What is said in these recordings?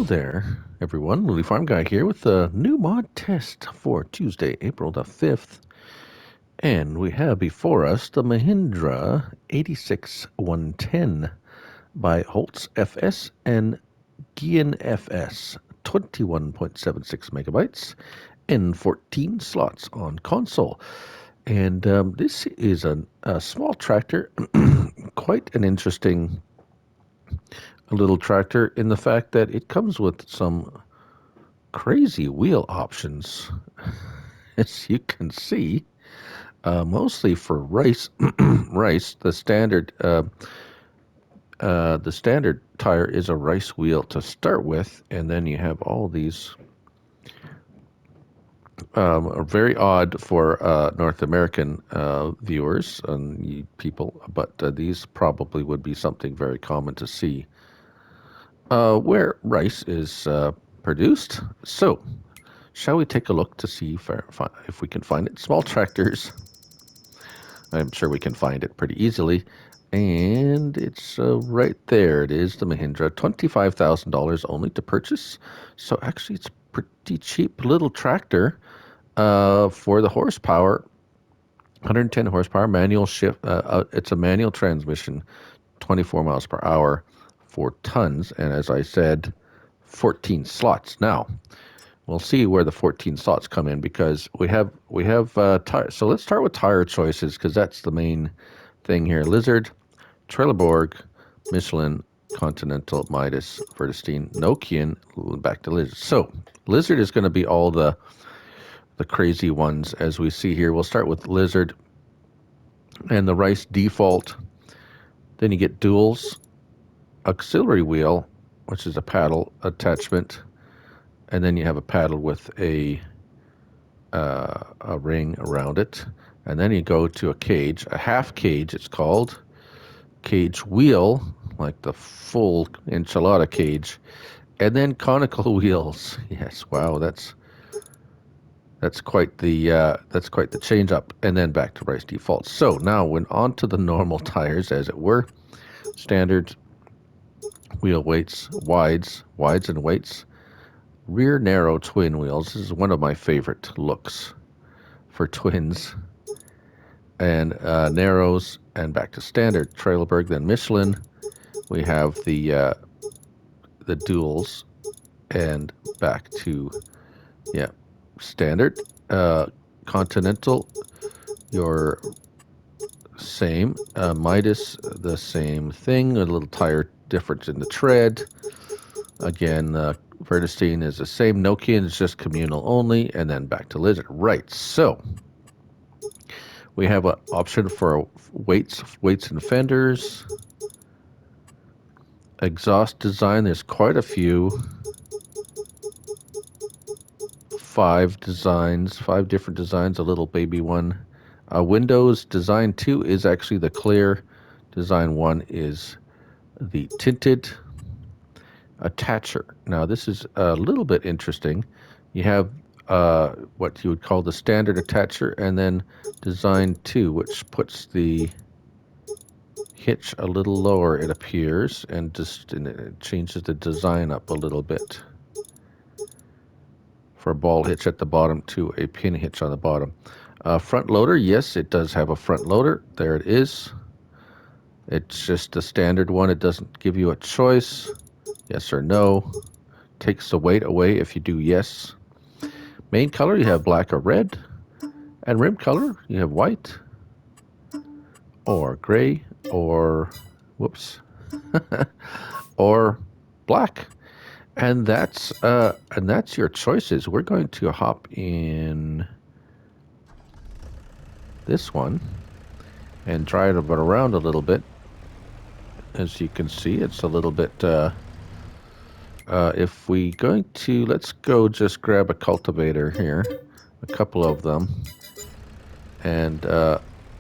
there, everyone. Lily Farm Guy here with the new mod test for Tuesday, April the 5th. And we have before us the Mahindra 86110 by HolzsFS and GianFS, 21.76 megabytes and 14 slots on console. And this is a small tractor, quite an interesting little tractor in the fact that it comes with some crazy wheel options, as you can see, mostly for rice. Rice. The standard tire is a rice wheel to start with, and then you have all these. Are very odd for North American viewers and people, but these probably would be something very common to see where rice is produced. So, shall we take a look to see if we can find it? Small tractors. I'm sure we can find it pretty easily. And it's right there. It is the Mahindra. $25,000 only to purchase. So actually, it's a pretty cheap little tractor for the horsepower. 110 horsepower, manual shift. It's a manual transmission, 24 miles per hour, 4 tons. And as I said, 14 slots. Now, we'll see where the 14 slots come in because we have tires. So let's start with tire choices because that's the main thing here. Lizard, Trelleborg, Michelin, Continental, Midas, Vredestein, Nokian, back to Lizard. So Lizard is going to be all the crazy ones as we see here. We'll start with Lizard and the Rice default. Then you get duals, auxiliary wheel, which is a paddle attachment, and then you have a paddle with a ring around it. And then you go to a cage, a half cage it's called, cage wheel, like the full enchilada cage, and then conical wheels. Yes, wow, that's quite the change up, and then back to Rice default. So now we're on to the normal tires, as it were. Standard wheel weights, wides and weights. Rear narrow twin wheels. This is one of my favorite looks for twins. And narrows, and back to standard. Trelleborg, then Michelin. We have the duals, and back to standard. Continental, your same. Midas, the same thing. A little tire difference in the tread. Again, Vredestein is the same. Nokian is just communal only, and then back to Lizard. Right. So we have an option for weights and fenders. Exhaust design. There's quite a few. 5 different designs, a little baby one. Windows design 2 is actually the clear. Design 1 is the tinted. Attacher. Now this is a little bit interesting. You have what you would call the standard attacher, and then design 2, which puts the hitch a little lower, it appears, and it changes the design up a little bit. For a ball hitch at the bottom to a pin hitch on the bottom. Front loader, yes, it does have a front loader. There it is. It's just a standard one. It doesn't give you a choice, yes or no. Takes the weight away if you do yes. Main color, you have black or red. And rim color, you have white or gray or, whoops, or black. And that's your choices. We're going to hop in this one and try it around a little bit. As you can see, it's a little bit. If we going to, let's go just grab a cultivator here, a couple of them, and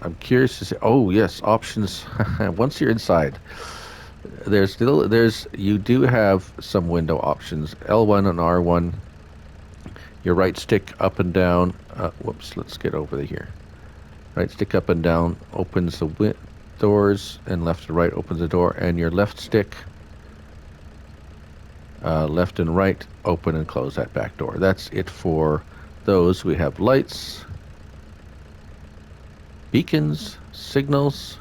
I'm curious to see. Oh yes, options. Once you're inside. You do have some window options. L1 and R1. Your right stick up and down. Whoops, let's get over here. Right stick up and down opens the doors, and left to right opens the door. And your left stick left and right, open and close that back door. That's it for those. We have lights, beacons, signals,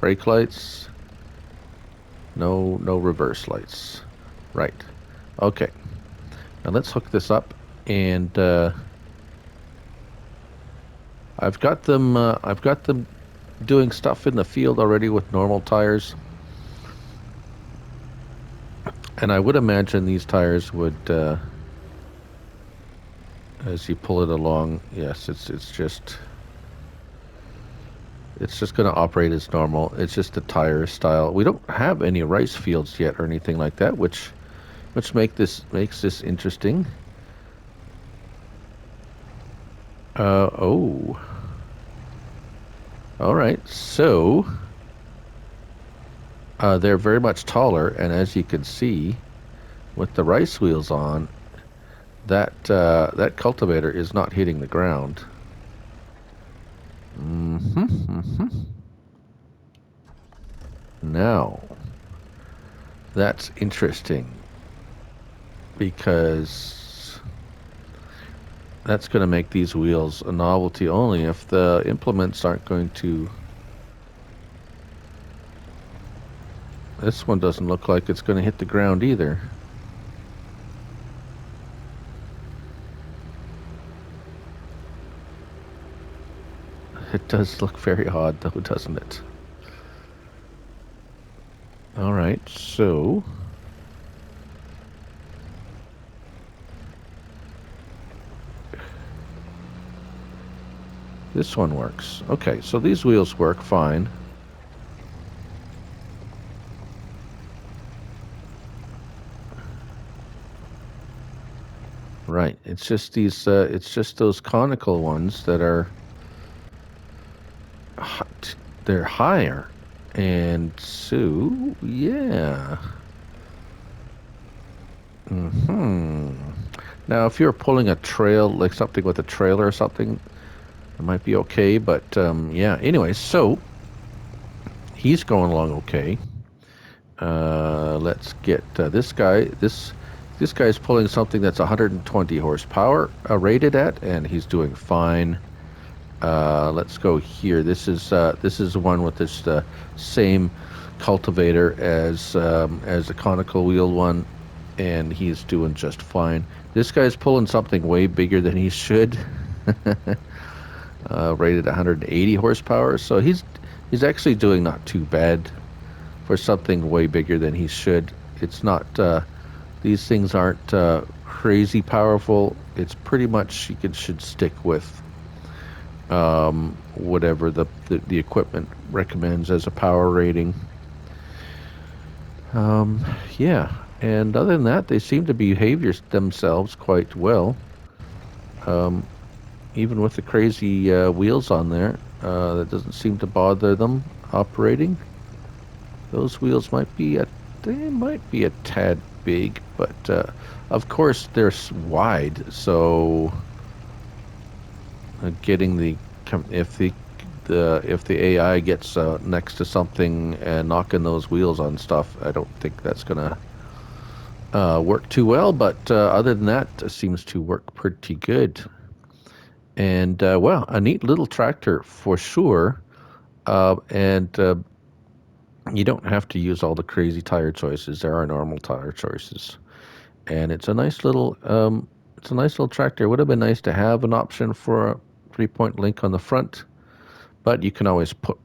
brake lights, no reverse lights. Right. Okay. Now let's hook this up, and I've got them doing stuff in the field already with normal tires. And I would imagine these tires would, as you pull it along, yes, it's just going to operate as normal. It's just a tire style. We don't have any rice fields yet or anything like that, which makes this interesting. Oh, all right. So they're very much taller, and as you can see, with the rice wheels on, that cultivator is not hitting the ground. Now, that's interesting, because that's going to make these wheels a novelty only if the implements aren't going to... This one doesn't look like it's going to hit the ground either. It does look very odd, though, doesn't it? All right, so... this one works. Okay, so these wheels work fine. Right, it's just these, it's just those conical ones that are... they're higher. And so, yeah. Now, if you're pulling a trail, like something with a trailer or something, it might be okay, but yeah. Anyway, so he's going along okay. Let's get this guy. This guy's pulling something that's 120 horsepower rated at, and he's doing fine. Let's go here. This is the one with this same cultivator as the conical wheel one, and he's doing just fine. This guy's pulling something way bigger than he should. Rated 180 horsepower, so he's actually doing not too bad for something way bigger than he should. It's not, these things aren't crazy powerful. It's pretty much, you should stick with whatever the equipment recommends as a power rating. Yeah, and other than that, they seem to behave themselves quite well. Even with the crazy wheels on there, that doesn't seem to bother them operating. Those wheels might be a tad big, but of course they're wide, so getting if the AI gets next to something and knocking those wheels on stuff, I don't think that's gonna work too well. But other than that, it seems to work pretty good. And well, a neat little tractor for sure. And you don't have to use all the crazy tire choices. There are normal tire choices, and it's a nice little tractor. It would have been nice to have an option for a 3-point link on the front, but you can always put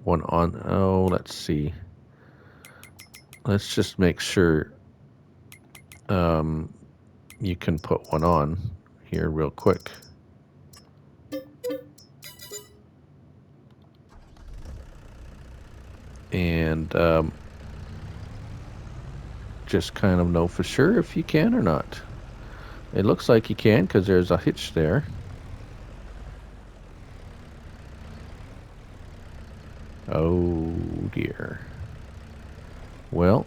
one on. Oh, let's see. Let's just make sure you can put one on here real quick. And just kind of know for sure if you can or not. It looks like you can, because there's a hitch there. Oh dear. Well,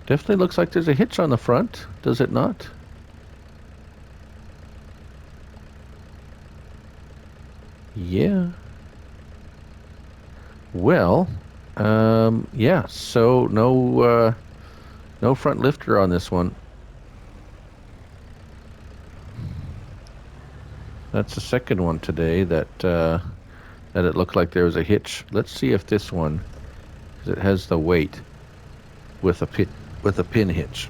definitely looks like there's a hitch on the front, does it not? Well, yeah. So no front lifter on this one. That's the second one today that it looked like there was a hitch. Let's see if this one, 'cause it has the weight with a pin hitch.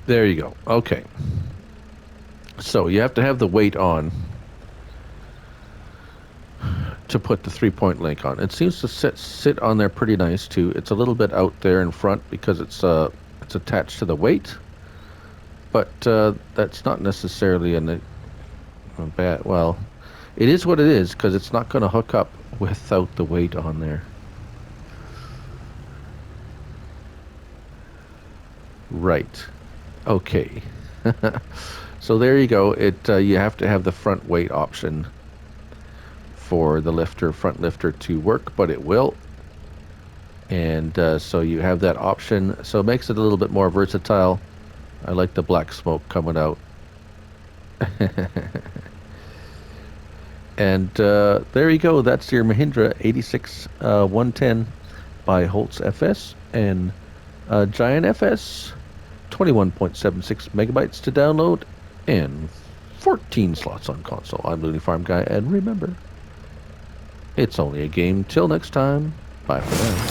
There you go. Okay. So you have to have the weight on to put the 3-point link on. It seems to sit on there pretty nice too. It's a little bit out there in front because it's attached to the weight, but that's not necessarily a bad. Well, it is what it is because it's not going to hook up without the weight on there. Right. Okay. So there you go. You have to have the front weight option for the front lifter to work, but it will. And so you have that option. So it makes it a little bit more versatile. I like the black smoke coming out. And there you go. That's your Mahindra 86 110 by HolzsFS and GianFS, 21.76 megabytes to download and 14 slots on console. I'm Looney Farm Guy, and remember, it's only a game. Till next time, bye for now.